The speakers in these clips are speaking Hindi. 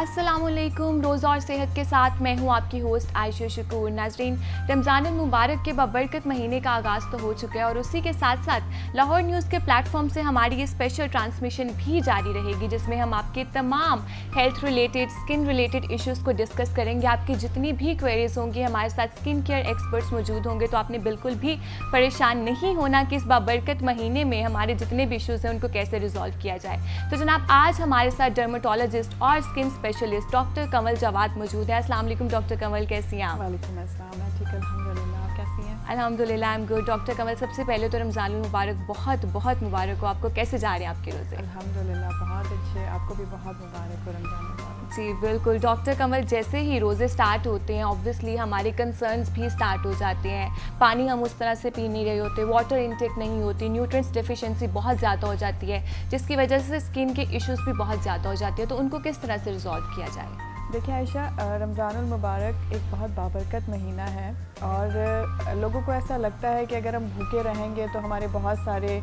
अस्सलामुअलैकुम। रोज़ा और सेहत के साथ मैं हूं आपकी होस्ट आयशा शकूर। नाजरीन, रमज़ान मुबारक के बबरकत महीने का आगाज़ तो हो चुका है और उसी के साथ साथ लाहौर न्यूज़ के प्लेटफॉर्म से हमारी ये स्पेशल ट्रांसमिशन भी जारी रहेगी, जिसमें हम आपके तमाम health related, skin related issues को डिस्कस करेंगे। आपकी जितनी भी क्वेरीज होंगी, हमारे साथ स्किन केयर एक्सपर्ट्स मौजूद होंगे, तो आपने बिल्कुल भी परेशान नहीं होना कि इस बबरकत महीने में हमारे जितने भी इश्यूज़ हैं उनको कैसे रिजॉल्व किया जाए। तो जनाब, आज हमारे साथ डर्मेटोलॉजिस्ट और स्किन स्पेशलिस्ट डॉक्टर कमल जवाद मौजूद है। अस्सलाम वालेकुम डॉक्टर कमल, कैसी हैं आप? वालेकुम अस्सलाम, मैं ठीक अल्हम्दुलिल्लाह। आप कैसी हैं? अल्हम्दुलिल्लाह, आई एम गुड। डॉक्टर कमल, सबसे पहले तो रमज़ान मुबारक, बहुत बहुत मुबारक हो आपको। कैसे जा रहे हैं आपके रोज़े? अल्हम्दुलिल्लाह बहुत अच्छे, आपको भी बहुत मुबारक हो, रमज़ान मुबारक। जी बिल्कुल। डॉक्टर कमल, जैसे ही रोज़े स्टार्ट होते हैं ऑब्वियसली हमारे कंसर्न्स भी स्टार्ट हो जाते हैं। पानी हम उस तरह से पी नहीं रहे होते, वाटर इनटेक नहीं होती, न्यूट्रिएंट्स डेफिशिएंसी बहुत ज़्यादा हो जाती है, जिसकी वजह से स्किन के इश्यूज़ भी बहुत ज़्यादा हो जाते हैं। तो उनको किस तरह से रिजॉल्व किया जाए? देखिए आयशा, रमज़ानुल मुबारक एक बहुत बाबरकत महीना है और लोगों को ऐसा लगता है कि अगर हम भूखे रहेंगे तो हमारे बहुत सारे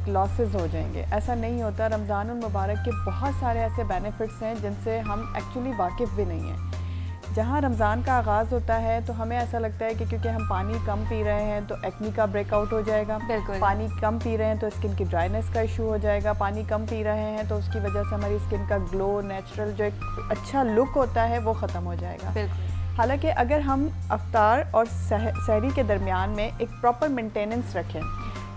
लॉसेस हो जाएंगे। ऐसा नहीं होता। रमज़ानुल मुबारक के बहुत सारे ऐसे बेनिफिट्स हैं जिनसे हम एक्चुअली वाकिफ़ भी नहीं हैं। जहाँ रमज़ान का आगाज़ होता है तो हमें ऐसा लगता है कि क्योंकि हम पानी कम पी रहे हैं तो एक्ने का ब्रेकआउट हो जाएगा, पानी कम पी रहे हैं तो स्किन की ड्राइनेस का इशू हो जाएगा, पानी कम पी रहे हैं तो उसकी वजह से हमारी स्किन का ग्लो, नेचुरल जो एक अच्छा लुक होता है वो ख़त्म हो जाएगा। हालांकि अगर हम अफ्तार और सहरी के दरमियान में एक प्रॉपर मेंटेनेंस रखें,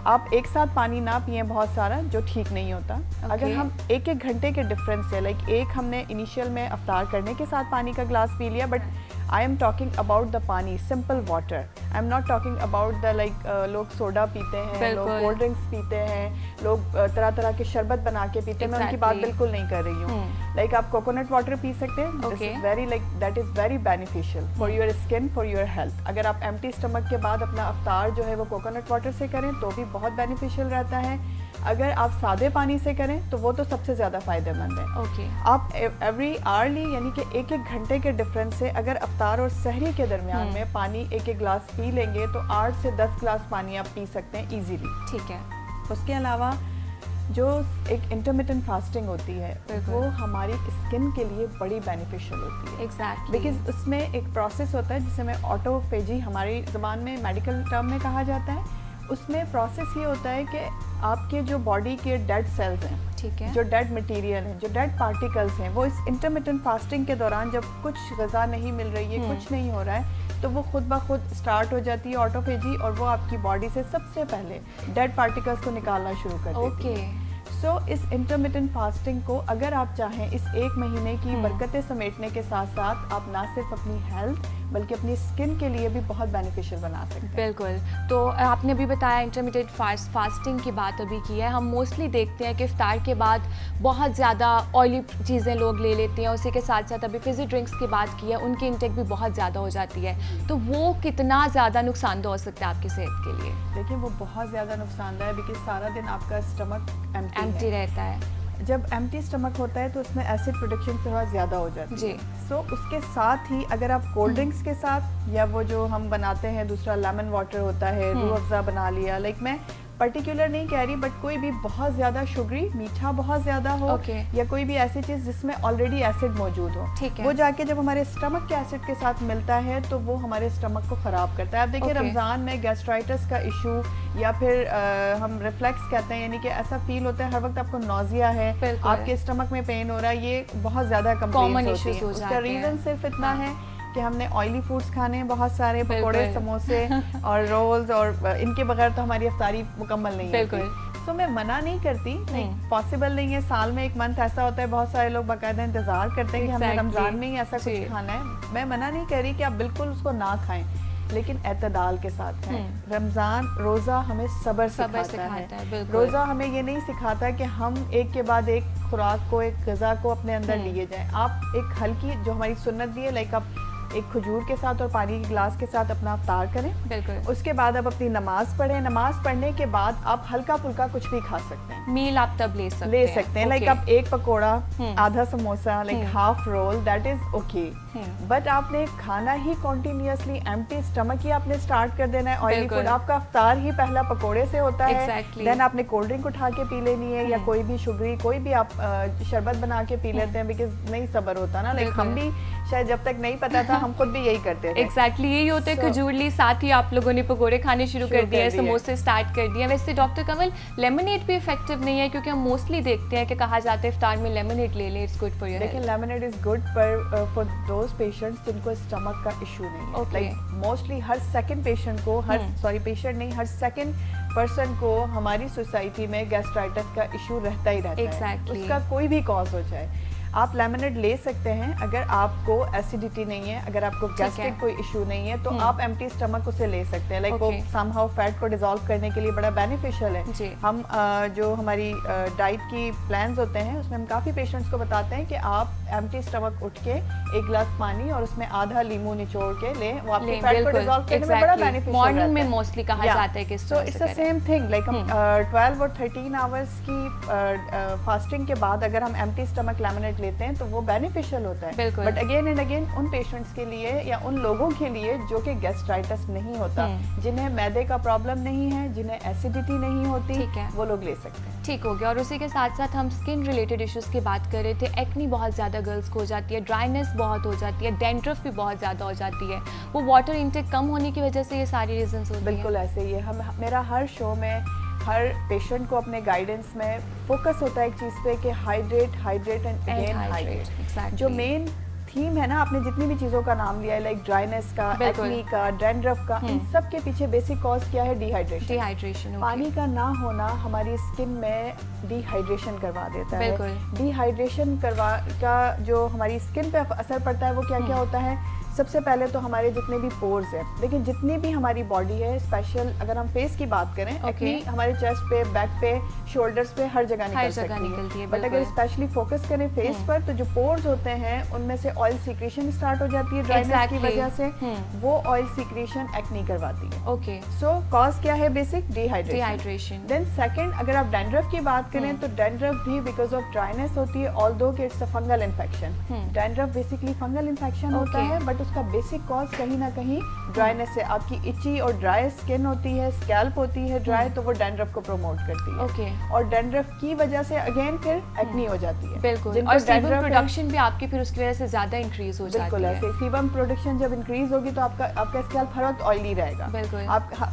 आप एक साथ पानी ना पिएं बहुत सारा, जो ठीक नहीं होता। अगर हम एक एक घंटे के डिफरेंस से एक हमने इनिशियल में अफ्तार करने के साथ पानी का ग्लास पी लिया, but I am talking about the pani, simple water. I am not talking about the लोग सोडा पीते हैं, लोग कोल्ड ड्रिंक्स पीते हैं, लोग तरह तरह के शरबत बना के पीते हैं। मैं उनकी बात बिल्कुल नहीं कर रही हूँ। आप कोकोनट वाटर पी सकते हैं, this is very that is very beneficial for your skin, for your health. अगर आप एम्प्टी स्टमक के बाद अपना अफ्तार जो है वो कोकोनट वाटर से करें तो भी बहुत बेनिफिशियल रहता है। अगर आप सादे पानी से करें तो वो तो सबसे ज़्यादा फ़ायदेमंद है। आप एवरी आवरली यानी कि एक एक घंटे के डिफरेंस से अगर अफ्तार और सहरी के दरमियान में पानी एक एक गिलास पी लेंगे तो 8 से 10 गिलास पानी आप पी सकते हैं ईजीली। ठीक है। उसके अलावा जो एक इंटरमिटेंट फास्टिंग होती है वो हमारी स्किन के लिए बड़ी बेनिफिशियल होती है। एग्जैक्टली। बिकॉज उसमें एक प्रोसेस होता है जिसे में ऑटोफेजी हमारी ज़बान में मेडिकल टर्म में कहा जाता है। उसमें प्रोसेस ये होता है कि आपके जो बॉडी के डेड सेल्स हैं, ठीक है, जो डेड मटेरियल हैं, जो डेड पार्टिकल्स हैं, वो इस इंटरमिटेंट फास्टिंग के दौरान जब कुछ ग़िज़ा नहीं मिल रही है, कुछ नहीं हो रहा है, तो वो खुद ब खुद स्टार्ट हो जाती है ऑटोफेजी, और वो आपकी बॉडी से सबसे पहले डेड पार्टिकल्स को निकालना शुरू कर देती है। सो इस इंटरमिटेंट फास्टिंग को अगर आप चाहें इस एक महीने की बरकतें समेटने के साथ साथ आप ना सिर्फ अपनी हेल्थ बल्कि अपनी स्किन के लिए भी बहुत बेनिफिशियल बना सकते हैं। बिल्कुल। तो आपने अभी बताया इंटरमिटेंट फास्टिंग की बात अभी की है। हम मोस्टली देखते हैं कि इफ्तार के बाद बहुत ज़्यादा ऑयली चीज़ें लोग ले लेते हैं, उसी के साथ साथ अभी फिज़ी ड्रिंक्स की बात की है, उनकी इंटेक भी बहुत ज़्यादा हो जाती है। तो वो कितना ज़्यादा नुकसानदेह हो सकता है आपकी सेहत के लिए? देखिए, वो बहुत ज़्यादा नुकसानदेह है बिकॉज सारा दिन आपका स्टमक एम्प्टी रहता है। जब एम्प्टी स्टमक होता है तो उसमें एसिड प्रोडक्शन थोड़ा ज़्यादा हो जाती है। सो उसके साथ ही अगर आप कोल्ड ड्रिंक्स के साथ या वो जो हम बनाते हैं दूसरा लेमन वाटर होता है, रूह अफ़ज़ा बना लिया, मैं पर्टिकुलर नहीं कह रही, बट कोई भी बहुत ज़्यादा शुगरी, मीठा बहुत ज़्यादा हो या कोई भी ऐसी चीज़ जिसमें ऑलरेडी एसिड मौजूद हो, वो जाके जब हमारे स्टमक के एसिड के साथ मिलता है तो वो हमारे स्टमक को ख़राब करता है। आप देखिए रमज़ान में गैस्ट्राइटिस का इशू या फिर हम रिफ्लेक्स कहते हैं, यानी कि ऐसा फील होता है हर वक्त आपको नौजिया है, आपके स्टमक में पेन हो रहा है, ये बहुत ज़्यादा कॉमन होती है। उसका रीज़न सिर्फ इतना है कि हमने ऑयली फूड्स खाने हैं, बहुत सारे पकोड़े, समोसे और रोल्स, और इनके बगैर तो हमारी अफ्तारी मुकम्मल नहीं होती। तो मैं मना नहीं करती, पॉसिबल नहीं है। साल में एक मंथ ऐसा होता है, बहुत सारे लोग बाकायदा इंतज़ार करते हैं कि हमें रमज़ान में ही ऐसा कुछ खाना है। मैं मना नहीं कर रही कि आप बिल्कुल उसको ना खाएं, लेकिन एतदाल के साथ खाएं। रमज़ान रोज़ा हमें सब्र सिखाता है। रोज़ा हमें ये नहीं सिखाता कि हम एक के बाद एक खुराक को, एक ग़िज़ा को अपने अंदर लिए जाएं। आप एक हल्की, जो हमारी सुन्नत भी है, आप एक खजूर के साथ और पानी के गिलास के साथ अपना अफ्तार करें। बिल्कुल। उसके बाद आप अपनी नमाज पढ़ें। नमाज पढ़ने के बाद आप हल्का फुल्का कुछ भी खा सकते हैं। मील आप तब ले सकते हैं। लाइक आप एक पकोड़ा, आधा samosa, like half roll, that is okay. But आपने खाना ही कॉन्टिन्यूसली एम्प्टी स्टमक ही आपने स्टार्ट कर देना है। ऑयली फूड, आपका अफ्तार ही पहला पकोड़े से होता है। देन आपने कोल्ड ड्रिंक उठा के पी लेनी है, या कोई भी शुगरी कोई भी आप शरबत बना के पी लेते हैं, बिकॉज नहीं सब्र होता ना। लाइक हम भी शायद जब तक नहीं पता था हम खुद भी यही करते थे। एग्जैक्टली यही होता है। खजूर ली, साथ ही आप लोगों ने पकोड़े खाने शुरू कर दिए, समोसे स्टार्ट कर दिए। वैसे डॉक्टर कमल, लेमनेड भी इफेक्टिव नहीं है, क्योंकि हम मोस्टली देखते हैं कि कहा जाता है इफ्तार में लेमनेड ले लें, it's good for your health. लेकिन lemonade is good for those patients जिनको स्टमक का इशू नहीं है। लाइक मोस्टली हर सेकंड पेशेंट को, हर सेकंड पर्सन को हमारी सोसाइटी में गैस्ट्राइटिस का इशू रहता ही रहता है। उसका कोई भी कॉज हो जाए, आप लेमनेड ले सकते हैं। अगर आपको एसिडिटी नहीं है, अगर आपको गैस्ट्रिक कोई इशू नहीं है, तो आप एम्प्टी स्टमक उसे ले सकते हैं। लाइक वो समहाउ फैट को डिसॉल्व करने के लिए बड़ा बेनिफिशियल है। हम जो हमारी डाइट की प्लान्स होते हैं उसमें हम काफ़ी पेशेंट्स को बताते हैं कि आप एम्प्टी स्टमक उठ के एक गिलास पानी और उसमें आधा लीमू निचोड़ के लें, वो आपके फैट को डिसॉल्व करने में बड़ा बेनिफिशियल है। मॉर्निंग में मोस्टली कहा जाता है कि so it's the same thing. Like हम 12 और 13 आवर्स की फास्टिंग के बाद अगर हम एम्प्टी स्टमक लेमनेड लेते हैं तो वो बेनिफिशियल होता है। बट अगेन एंड अगेन उन पेशेंट्स के लिए या उन लोगों के लिए जो कि गैस्ट्राइटिस नहीं होता, जिन्हें मैदे का प्रॉब्लम नहीं है, जिन्हें एसिडिटी नहीं होती, वो लोग ले सकते हैं। ठीक हो गया। और उसी के साथ साथ हम स्किन रिलेटेड इश्यूज की बात कर रहे थे। एक्नी बहुत ज़्यादा गर्ल्स को हो जाती है, ड्राइनेस बहुत हो जाती है, डेंड्रफ भी बहुत ज़्यादा हो जाती है, वो वाटर इंटेक कम होने की वजह से ये सारी रीजंस होती हैं। बिल्कुल ऐसे ही है। मेरा हर शो में हर पेशेंट को अपने गाइडेंस में फोकस होता है एक चीज़ पे कि हाइड्रेट एंड अगेन हाइड्रेट। जो मेन थीम है ना, आपने जितनी भी चीज़ों का नाम लिया है, लाइक ड्राइनेस का, एक्नी का, डैंड्रफ का, इन सब के पीछे बेसिक कॉज क्या है? डिहाइड्रेशन। पानी का ना होना हमारी स्किन में डिहाइड्रेशन करवा देता है। डिहाइड्रेशन का जो हमारी स्किन पे असर पड़ता है वो क्या क्या होता है? सबसे पहले तो हमारे जितने भी पोर्स हैं, लेकिन जितनी भी हमारी बॉडी है, स्पेशल अगर हम फेस की बात करें, एक्नी हमारे चेस्ट पे, बैक पे, शोल्डर्स पे हर जगह निकल सकती है। बट अगर स्पेशली फोकस करें फेस पर, तो जो पोर्स होते हैं उनमें से ऑयल सीक्रेशन स्टार्ट हो जाती है ड्राइनेस की वजह से। वो ऑयल सीक्रेशन एक्नी करवाती है। सो कॉज क्या है? Basic dehydration. देन सेकंड, अगर आप डैंड्रफ की बात करें तो डैंड्रफ भी बिकॉज ऑफ ड्राइनेस होती है, ऑल्दो कि it's a fungal infection. Dandruff basically fungal infection होता है, बट उसका बेसिक कॉज कहीं ना कहीं ड्राइनेस है। आपकी इची और ड्राई स्किन होती है, स्कैल्प होती है ड्राई, तो वो डैंड्रफ को प्रमोट करती है। और डैंड्रफ की वजह से अगेन फिर एक्नी हो जाती है। बिल्कुल। और सीबम प्रोडक्शन भी आपकी फिर उसकी वजह से ज्यादा इंक्रीज हो जाती है। बिल्कुल ऐसे। सीबम प्रोडक्शन जब इंक्रीज होगी तो आपका स्कैल्प हर वक्त ऑयली रहेगा। बिल्कुल।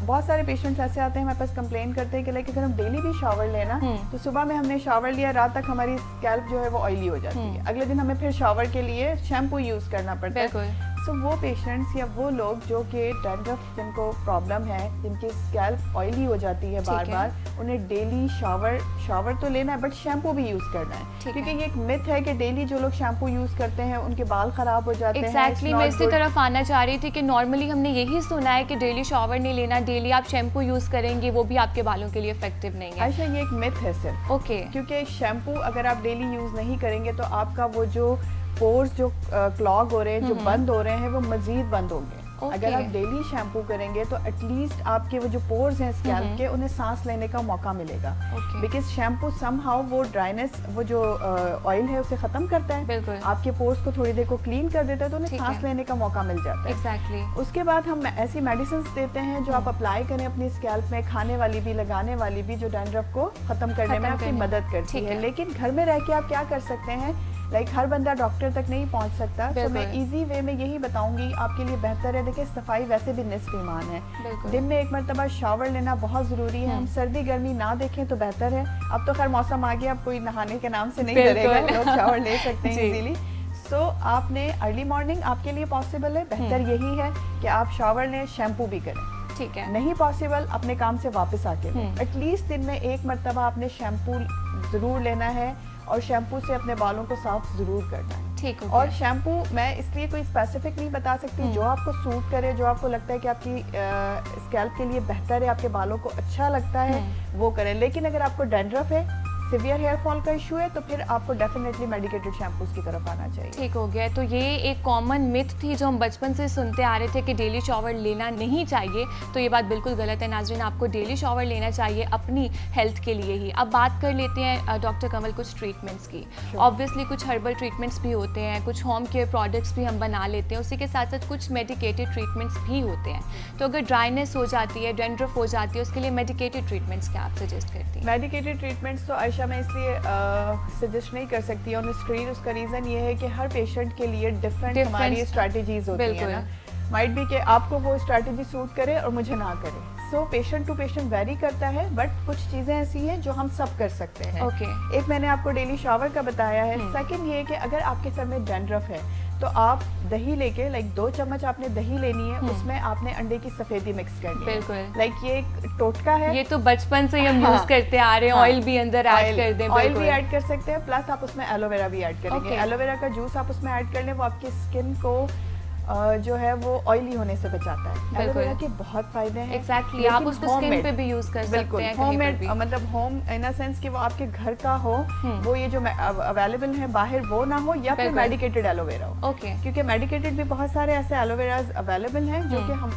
बहुत सारे पेशेंट्स ऐसे आते हैं हमारे पास कंप्लेन करते हैं कि लाइक अगर हम डेली भी शावर लेना, तो सुबह में हमने शावर लिया, रात तक हमारी स्कैल्प जो है वो ऑयली हो जाती है। अगले दिन हमें फिर शावर के लिए शैम्पू यूज करना पड़ता है। सो वो पेशेंट्स या वो लोग जो कि डैंड्रफ जिनको प्रॉब्लम है, जिनकी स्कैल्प ऑयली हो जाती है बार बार, उन्हें डेली शावर तो लेना है, बट शैम्पू भी यूज करना है। क्योंकि ये एक मिथ है कि डेली जो लोग शैम्पू यूज करते हैं उनके बाल खराब हो जाते हैं। एग्जैक्टली, मैं इसी तरफ आना चाह रही थी कि नॉर्मली हमने यही सुना है कि डेली शावर नहीं लेना, डेली आप शैम्पू यूज करेंगे वो भी आपके बालों के लिए इफेक्टिव नहीं है। अच्छा, ये एक मिथ है सिर्फ। क्योंकि शैम्पू अगर आप डेली यूज नहीं करेंगे तो आपका वो जो पोर्स जो क्लॉग हो रहे हैं, जो बंद हो रहे हैं, वो मजीद बंद होंगे। अगर आप डेली शैम्पू करेंगे तो एटलीस्ट आपके वो जो पोर्स हैं स्कैल्प के, उन्हें सांस लेने का मौका मिलेगा। बिकॉज शैम्पू समहाउ वो ड्राइनेस, वो जो ऑयल है उसे खत्म करता है, आपके पोर्स को थोड़ी देर को क्लीन कर देता है, तो उन्हें सांस लेने का मौका मिल जाता है। उसके बाद हम ऐसी मेडिसिन देते हैं जो आप अप्लाई करें अपनी स्कैल्प में, खाने वाली भी, लगाने वाली भी, जो डैंड्रफ को खत्म करने में आपकी मदद करती है। लेकिन घर में रह के आप क्या कर सकते हैं? लाइक हर बंदा डॉक्टर तक नहीं पहुंच सकता, तो मैं इजी वे में यही बताऊंगी आपके लिए बेहतर है। देखिए, सफाई वैसे भी निस्फ ईमान है। दिन में एक मरतबा शावर लेना बहुत ज़रूरी है। हम सर्दी गर्मी ना देखें तो बेहतर है। अब तो खैर मौसम आ गया, अब कोई नहाने के नाम से नहीं डरेगा, लोग शावर ले सकते हैं इजीली। सो आपने अर्ली मॉर्निंग आपके लिए पॉसिबल है, बेहतर यही है कि आप शावर लें, शैम्पू भी करें। ठीक है। नहीं पॉसिबल, अपने काम से वापस आके एटलीस्ट दिन में एक मरतबा आपने शैम्पू ज़रूर लेना है, और शैम्पू से अपने बालों को साफ जरूर करना है। ठीक है। और शैम्पू मैं इसलिए कोई स्पेसिफिक नहीं बता सकती, जो आपको सूट करे, जो आपको लगता है कि आपकी स्कैल्प के लिए बेहतर है, आपके बालों को अच्छा लगता है, वो करें। लेकिन अगर आपको डैंड्रफ है, सिवियर हेयर फॉल का इशू है तो फिर आपको डेफिनेटली मेडिकेटेड शैम्पूज की तरफ आना चाहिए। ठीक हो गया। तो ये एक कॉमन मिथ थी जो हम बचपन से सुनते आ रहे थे कि डेली शॉवर लेना नहीं चाहिए, तो ये बात बिल्कुल गलत है नाज़रीन। आपको डेली शॉवर लेना चाहिए अपनी हेल्थ के लिए ही। अब बात कर लेते हैं डॉक्टर कमल कुछ ट्रीटमेंट्स की। ऑब्वियसली कुछ हर्बल ट्रीटमेंट्स भी होते हैं, कुछ होम केयर प्रोडक्ट्स भी हम बना लेते हैं, उसी के साथ साथ कुछ मेडिकेटेड ट्रीटमेंट्स भी होते हैं। तो अगर ड्राइनेस हो जाती है, डैंड्रफ हो जाती है, उसके लिए मेडिकेटेड ट्रीटमेंट्स क्या आप सजेस्ट करती हैं? मेडिकेटेड ट्रीटमेंट्स तो आयशा मैं इसलिए सजेस्ट नहीं कर सकती ऑन स्क्रीन। उसका रीज़न ये है कि हर पेशेंट के लिए डिफरेंट हमारी स्ट्रैटेजीज होती है ना। माइट बी कि आपको वो स्ट्रैटेजी सूट करे और मुझे ना करे। So patient to patient vary करता है, बट कुछ चीज़ें ऐसी हैं जो हम सब कर सकते हैं। एक मैंने आपको डेली शावर का बताया है। सेकंड ये कि अगर आपके सर में डैंड्रफ है तो आप दही लेके, लाइक 2 चम्मच आपने दही लेनी है, उसमें आपने अंडे की सफेदी मिक्स करनी है। बिल्कुल। लाइक ये एक टोटका है, ये तो बचपन से हम यूज करते आ रहे हैं। ऑयल भी अंदर ऐड कर दें। ऑयल भी ऐड कर सकते हैं, प्लस आप उसमें एलोवेरा भी ऐड करेंगे। एलोवेरा का जूस आप उसमें ऐड कर लें, वो आपकी स्किन को जो है वो ऑयली होने से बचाता है। एलोवेरा के बहुत फायदे हैं। एग्जैक्टली, आप उसको स्किन पे भी यूज कर सकते हैं। होममेड मतलब होम इन अ सेंस कि वो आपके घर का हो, वो ये जो अवेलेबल है बाहर वो ना हो, या फिर मेडिकेटेड एलोवेरा हो। क्योंकि मेडिकेटेड भी बहुत सारे ऐसे एलोवेराज अवेलेबल हैं जो कि हम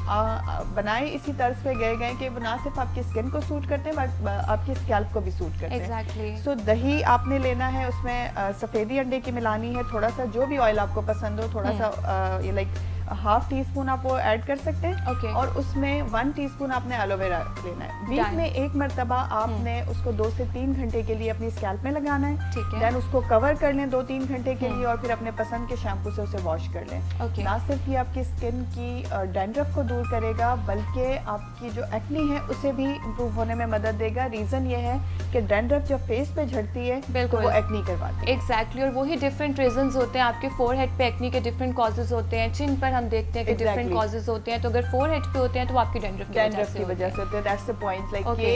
बनाए इसी तर्ज पे गए कि वो ना सिर्फ आपकी स्किन को सूट करते हैं बट आपकी स्कैल्प को भी सूट करते हैं। एग्जैक्टली। सो दही आपने लेना है, उसमें सफेदी अंडे की मिलानी है, थोड़ा सा जो भी ऑयल आपको पसंद हो, थोड़ा सा ये लाइक हाफ टी स्पून आप वो ऐड कर सकते हैं। और उसमें 1 टीस्पून आपने एलोवेरा लेना है। वीक में एक मरतबा आपने उसको 2 से 3 घंटे के लिए अपनी स्कैल्प में लगाना है। देन उसको कवर कर लें 2-3 घंटे के लिए, और फिर अपने पसंद के शैम्पू से उसे वॉश कर लें। ना सिर्फ ये आपकी स्किन की डैंड्रफ को दूर करेगा, बल्कि आपकी जो एक्नी है उसे भी इम्प्रूव होने में मदद देगा। रीजन ये है कि डैंड्रफ जब फेस पे झड़ती है तो वो एक्नी करवाती है। एग्जैक्टली। और वही डिफरेंट रीजंस होते हैं। आपके फोरहेड पे एक्नी के डिफरेंट कॉजेज होते हैं, चिन पर हम देखते हैं कि डिफरेंट कॉजेज होते हैं। तो अगर फोरहेड पे होते हैं तो आपकी डैंड्रफ की वजह से होते हैं। That's the point. लाइक ये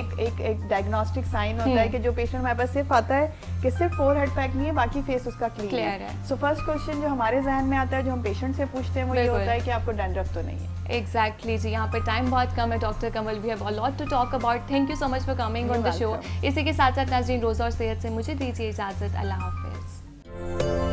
एक डायग्नोस्टिक साइन होता है कि जो पेशेंट हमारे पास सिर्फ आता है कि सिर्फ फोरहेड पे एक्नी है, बाकी फेस उसका क्लियर है। सो फर्स्ट क्वेश्चन जो हमारे जहन में आता है, जो हम पेशेंट से पूछते हैं, वो ये होता है कि आपको डैंड्रफ तो नहीं है। एग्जैक्टली जी। यहाँ पर टाइम बहुत कम है doctor Kamal, we have a lot to talk about. Thank you so much for coming on the show. इसी के साथ साथ नाज़रीन, रोज़ा और सेहत से मुझे दीजिए इजाज़त। अल्लाह हाफिज़।